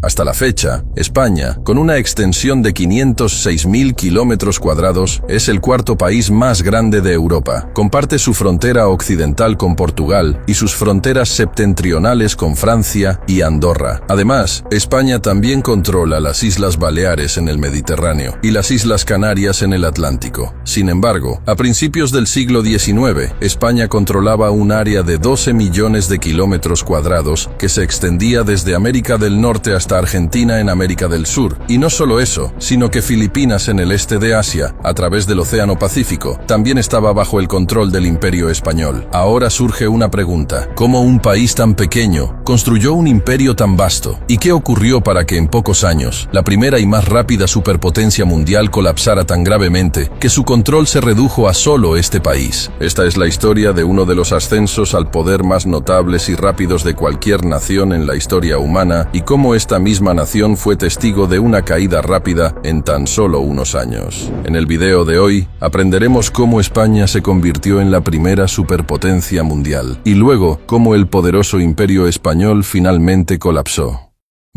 Hasta la fecha, España, con una extensión de 506.000 kilómetros cuadrados, es el cuarto país más grande de Europa. Comparte su frontera occidental con Portugal y sus fronteras septentrionales con Francia y Andorra. Además, España también controla las Islas Baleares en el Mediterráneo y las Islas Canarias en el Atlántico. Sin embargo, a principios del siglo XIX, España controlaba un área de 12 millones de kilómetros cuadrados que se extendía desde América del Norte hasta Argentina en América del Sur. Y no solo eso, sino que Filipinas en el este de Asia, a través del Océano Pacífico, también estaba bajo el control del Imperio Español. Ahora surge una pregunta: ¿cómo un país tan pequeño construyó un imperio tan vasto? ¿Y qué ocurrió para que en pocos años la primera y más rápida superpotencia mundial colapsara tan gravemente que su control se redujo a solo este país? Esta es la historia de uno de los ascensos al poder más notables y rápidos de cualquier nación en la historia humana, y cómo esta misma nación fue testigo de una caída rápida en tan solo unos años. En el video de hoy, aprenderemos cómo España se convirtió en la primera superpotencia mundial, y luego cómo el poderoso Imperio Español finalmente colapsó.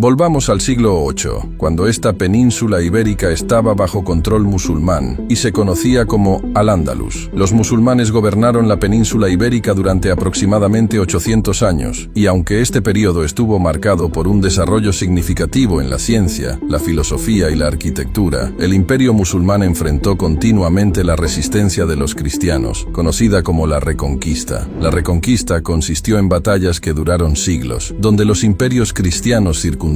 Volvamos al siglo VIII, cuando esta península ibérica estaba bajo control musulmán y se conocía como Al-Ándalus. Los musulmanes gobernaron la península ibérica durante aproximadamente 800 años, y aunque este periodo estuvo marcado por un desarrollo significativo en la ciencia, la filosofía y la arquitectura, el imperio musulmán enfrentó continuamente la resistencia de los cristianos, conocida como la Reconquista. La Reconquista consistió en batallas que duraron siglos, donde los imperios cristianos circundantes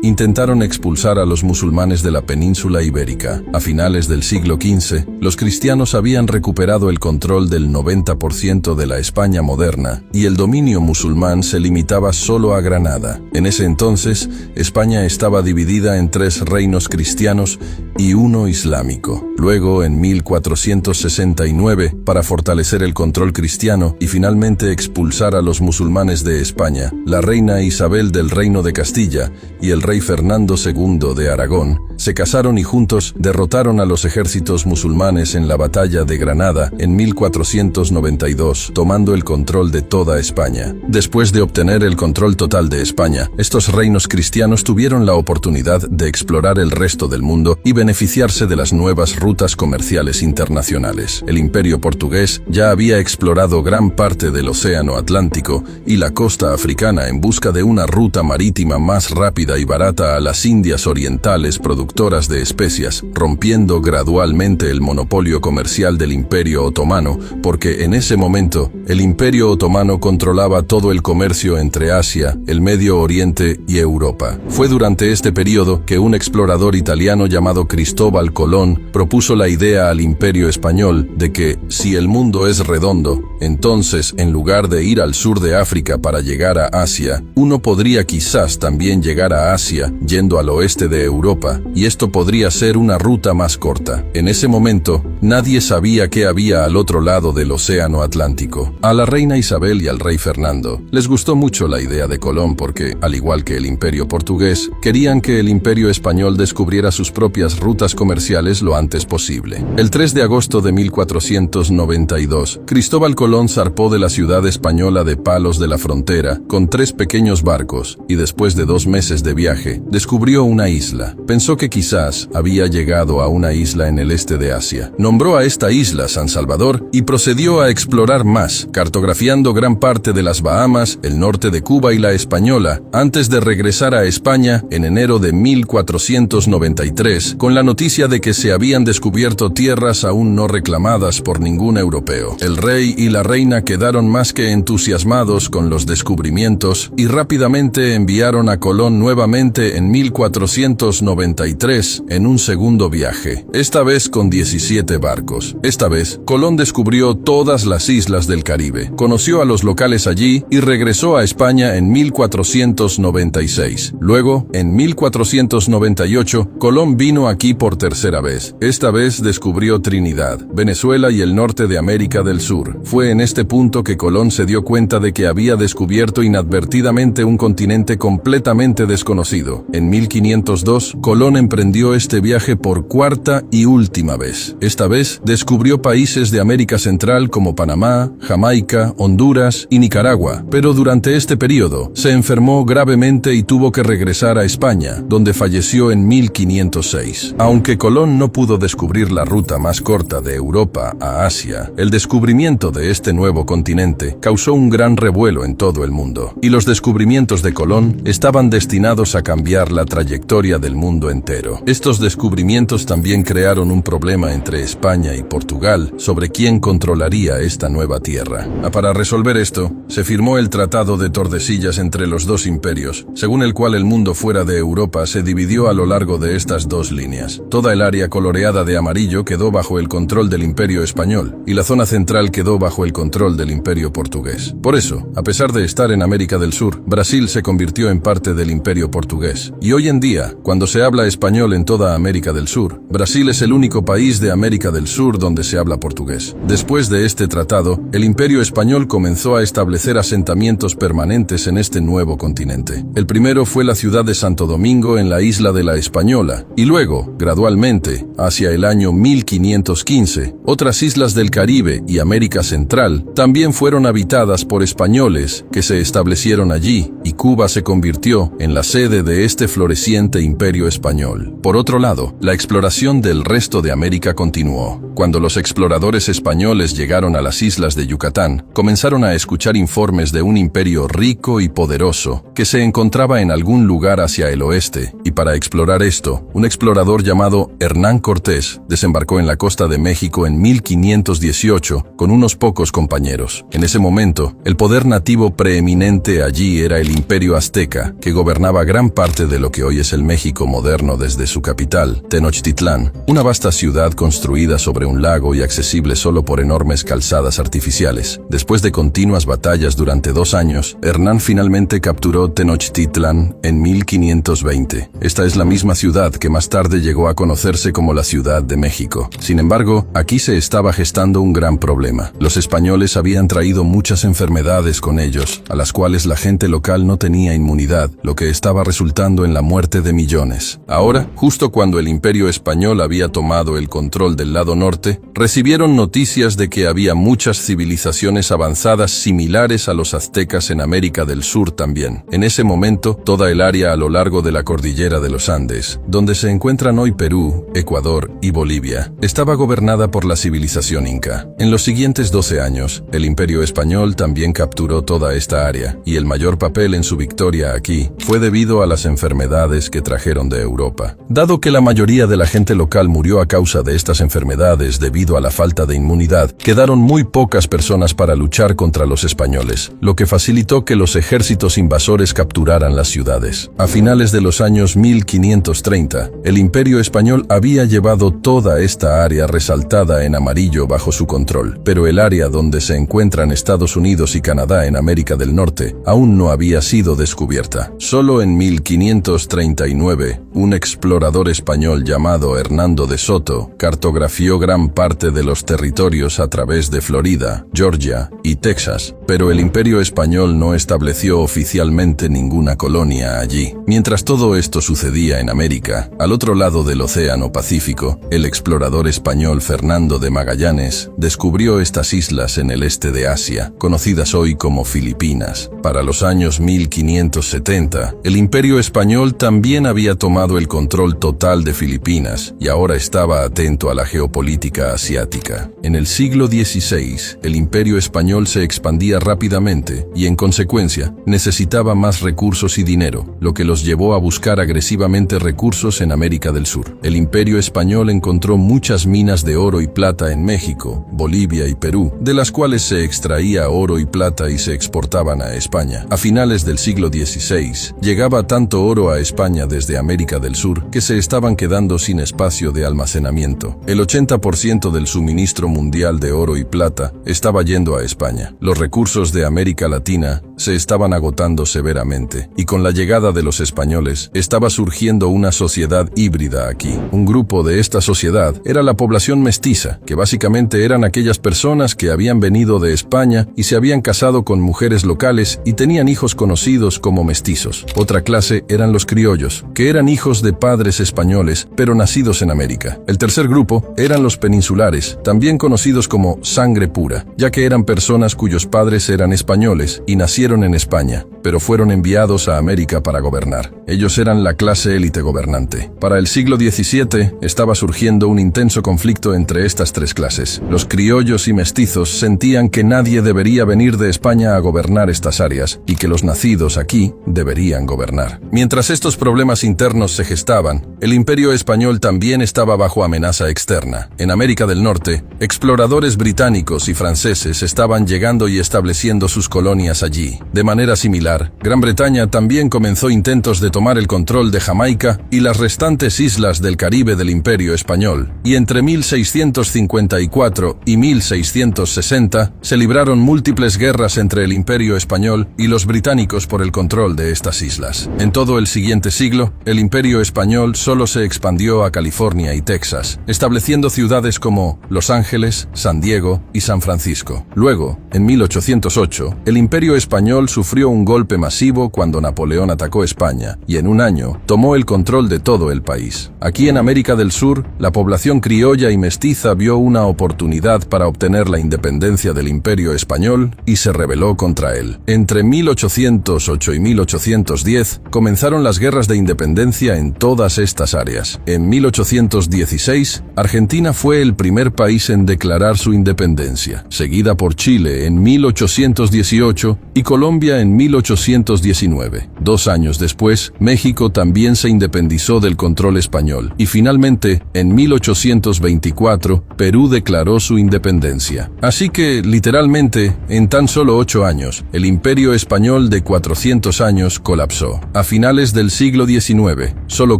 intentaron expulsar a los musulmanes de la península ibérica. A finales del siglo XV, los cristianos habían recuperado el control del 90% de la España moderna, y el dominio musulmán se limitaba solo a Granada. En ese entonces, España estaba dividida en 3 reinos cristianos y 1 islámico. Luego, en 1469, para fortalecer el control cristiano y finalmente expulsar a los musulmanes de España, la reina Isabel del Reino de Castilla y el rey Fernando II de Aragón se casaron y juntos derrotaron a los ejércitos musulmanes en la batalla de Granada en 1492, tomando el control de toda España. Después de obtener el control total de España, estos reinos cristianos tuvieron la oportunidad de explorar el resto del mundo y beneficiarse de las nuevas rutas comerciales internacionales. El Imperio portugués ya había explorado gran parte del Océano Atlántico y la costa africana en busca de una ruta marítima más rápida y barata a las Indias orientales productoras de especias, rompiendo gradualmente el monopolio comercial del Imperio Otomano, porque en ese momento el Imperio Otomano controlaba todo el comercio entre Asia, el Medio Oriente y Europa. Fue durante este periodo que un explorador italiano llamado Cristóbal Colón propuso la idea al Imperio Español de que, si el mundo es redondo, entonces, en lugar de ir al sur de África para llegar a Asia, uno podría quizás también llegar a Asia yendo al oeste de Europa, y esto podría ser una ruta más corta. En ese momento, nadie sabía qué había al otro lado del Océano Atlántico. A la reina Isabel y al rey Fernando les gustó mucho la idea de Colón porque, al igual que el Imperio portugués, querían que el Imperio Español descubriera sus propias rutas comerciales lo antes posible. El 3 de agosto de 1492, Cristóbal Colón zarpó de la ciudad española de Palos de la Frontera con 3 pequeños barcos y después de 2 meses de viaje, descubrió una isla. Pensó que quizás había llegado a una isla en el este de Asia. Nombró a esta isla San Salvador y procedió a explorar más, cartografiando gran parte de las Bahamas, el norte de Cuba y la Española, antes de regresar a España en enero de 1493, con la noticia de que se habían descubierto tierras aún no reclamadas por ningún europeo. El rey y la reina quedaron más que entusiasmados con los descubrimientos y rápidamente enviaron a Colón nuevamente en 1493 en un segundo viaje, esta vez con 17 barcos. Esta vez, Colón descubrió todas las islas del Caribe, conoció a los locales allí y regresó a España en 1496. Luego, en 1498, Colón vino aquí por tercera vez. Esta vez descubrió Trinidad, Venezuela y el norte de América del Sur. Fue en este punto que Colón se dio cuenta de que había descubierto inadvertidamente un continente completamente totalmente desconocido. En 1502, Colón emprendió este viaje por cuarta y última vez. Esta vez, descubrió países de América Central como Panamá, Jamaica, Honduras y Nicaragua, pero durante este periodo, se enfermó gravemente y tuvo que regresar a España, donde falleció en 1506. Aunque Colón no pudo descubrir la ruta más corta de Europa a Asia, el descubrimiento de este nuevo continente causó un gran revuelo en todo el mundo, y los descubrimientos de Colón estaban destinados a cambiar la trayectoria del mundo entero. Estos descubrimientos también crearon un problema entre España y Portugal sobre quién controlaría esta nueva tierra. Para resolver esto, se firmó el Tratado de Tordesillas entre los dos imperios, según el cual el mundo fuera de Europa se dividió a lo largo de estas dos líneas. Toda el área coloreada de amarillo quedó bajo el control del Imperio Español, y la zona central quedó bajo el control del Imperio Portugués. Por eso, a pesar de estar en América del Sur, Brasil se convirtió en parte del Imperio Portugués. Y hoy en día, cuando se habla español en toda América del Sur, Brasil es el único país de América del Sur donde se habla portugués. Después de este tratado, el Imperio Español comenzó a establecer asentamientos permanentes en este nuevo continente. El primero fue la ciudad de Santo Domingo en la isla de la Española, y luego, gradualmente, hacia el año 1515, otras islas del Caribe y América Central también fueron habitadas por españoles que se establecieron allí, y Cuba se convirtió en la sede de este floreciente imperio español. Por otro lado, la exploración del resto de América continuó. Cuando los exploradores españoles llegaron a las islas de Yucatán, comenzaron a escuchar informes de un imperio rico y poderoso que se encontraba en algún lugar hacia el oeste, y para explorar esto, un explorador llamado Hernán Cortés desembarcó en la costa de México en 1518 con unos pocos compañeros. En ese momento, el poder nativo preeminente allí era el Imperio Azteca, que gobernaba gran parte de lo que hoy es el México moderno desde su capital, Tenochtitlán, una vasta ciudad construida sobre un lago y accesible solo por enormes calzadas artificiales. Después de continuas batallas durante 2 años, Hernán finalmente capturó Tenochtitlán en 1520. Esta es la misma ciudad que más tarde llegó a conocerse como la Ciudad de México. Sin embargo, aquí se estaba gestando un gran problema. Los españoles habían traído muchas enfermedades con ellos, a las cuales la gente local no tenía inmunidad, lo que estaba resultando en la muerte de millones. Ahora, justo cuando el Imperio Español había tomado el control del lado norte, recibieron noticias de que había muchas civilizaciones avanzadas similares a los aztecas en América del Sur también. En ese momento, toda el área a lo largo de la cordillera de los Andes, donde se encuentran hoy Perú, Ecuador y Bolivia, estaba gobernada por la civilización inca. En los siguientes 12 años, el Imperio Español también capturó toda esta área, y el mayor papel en su victoria aquí fue debido a las enfermedades que trajeron de Europa. Dado que la mayoría de la gente local murió a causa de estas enfermedades debido a la falta de inmunidad, quedaron muy pocas personas para luchar contra los españoles, lo que facilitó que los ejércitos invasores capturaran las ciudades. A finales de los años 1530, el Imperio Español había llevado toda esta área resaltada en amarillo bajo su control, pero el área donde se encuentran Estados Unidos y Canadá en América del Norte aún no había sido descubierta. Solo en 1539, un explorador español llamado Hernando de Soto cartografió gran parte de los territorios a través de Florida, Georgia y Texas, pero el Imperio Español no estableció oficialmente ninguna colonia allí. Mientras todo esto sucedía en América, al otro lado del Océano Pacífico, el explorador español Fernando de Magallanes descubrió estas islas en el este de Asia, conocidas hoy como Filipinas. Para los años 1570, el Imperio Español también había tomado el control total de Filipinas y ahora estaba atento a la geopolítica asiática. En el siglo XVI, el Imperio Español se expandía rápidamente y, en consecuencia, necesitaba más recursos y dinero, lo que los llevó a buscar agresivamente recursos en América del Sur. El Imperio Español encontró muchas minas de oro y plata en México, Bolivia y Perú, de las cuales se extraía oro y plata y se exportaban a España. A finales del siglo XVI, llegaba tanto oro a España desde América del Sur que se estaban quedando sin espacio de almacenamiento. El 80% del suministro mundial de oro y plata estaba yendo a España. Los recursos de América Latina se estaban agotando severamente, y con la llegada de los españoles estaba surgiendo una sociedad híbrida aquí. Un grupo de esta sociedad era la población mestiza, que básicamente eran aquellas personas que habían venido de España y se habían casado con mujeres locales y tenían hijos conocidos como mestizos. mestizos. Otra clase eran los criollos, que eran hijos de padres españoles, pero nacidos en América. El tercer grupo eran los peninsulares, también conocidos como sangre pura, ya que eran personas cuyos padres eran españoles y nacieron en España, pero fueron enviados a América para gobernar. Ellos eran la clase élite gobernante. Para el siglo XVII estaba surgiendo un intenso conflicto entre estas tres clases. Los criollos y mestizos sentían que nadie debería venir de España a gobernar estas áreas y que los nacidos aquí deberían gobernar. Mientras estos problemas internos se gestaban, el Imperio Español también estaba bajo amenaza externa. En América del Norte, exploradores británicos y franceses estaban llegando y estableciendo sus colonias allí. De manera similar, Gran Bretaña también comenzó intentos de tomar el control de Jamaica y las restantes islas del Caribe del Imperio Español, y entre 1654 y 1660 se libraron múltiples guerras entre el Imperio Español y los británicos por el control de estas islas. En todo el siguiente siglo, el Imperio Español solo se expandió a California y Texas, estableciendo ciudades como Los Ángeles, San Diego y San Francisco. Luego, en 1808, el Imperio Español sufrió un golpe masivo cuando Napoleón atacó España y en un año tomó el control de todo el país. Aquí en América del Sur, la población criolla y mestiza vio una oportunidad para obtener la independencia del Imperio Español y se rebeló contra él. Entre 1808 y 1810 comenzaron las guerras de independencia en todas estas áreas. En 1816, Argentina fue el primer país en declarar su independencia, seguida por Chile en 1818 y Colombia en 1819. 2 años después, México también se independizó del control español y finalmente, en 1824, Perú declaró su independencia. Así que, literalmente, en tan solo 8 años, el Imperio Español de 400 años colapsó. A finales del siglo XIX, solo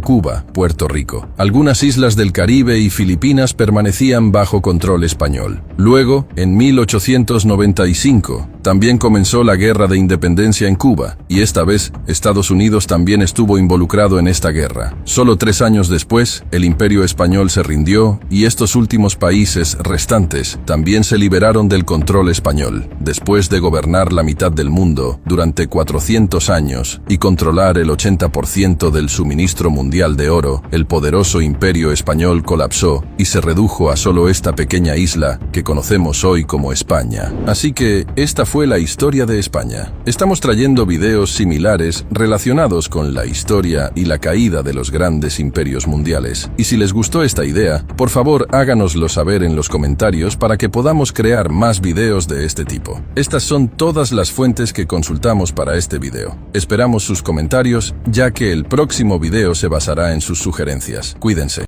Cuba, Puerto Rico, algunas islas del Caribe y Filipinas permanecían bajo control español. Luego, en 1895, también comenzó la Guerra de Independencia en Cuba, y esta vez Estados Unidos también estuvo involucrado en esta guerra. Solo 3 años después, el Imperio Español se rindió y estos últimos países restantes también se liberaron del control español, después de gobernar la mitad del mundo durante 400 años y controlar el 80% del suministro mundial de oro. El poderoso Imperio Español colapsó y se redujo a solo esta pequeña isla que conocemos hoy como España. Así que esta fue la historia de España. Estamos trayendo videos similares relacionados con la historia y la caída de los grandes imperios mundiales. Y si les gustó esta idea, por favor háganoslo saber en los comentarios para que podamos crear más videos de este tipo. Estas son todas las fuentes que consultamos para este video. Esperamos sus comentarios, ya que el próximo video se basará en sus sugerencias. Cuídense.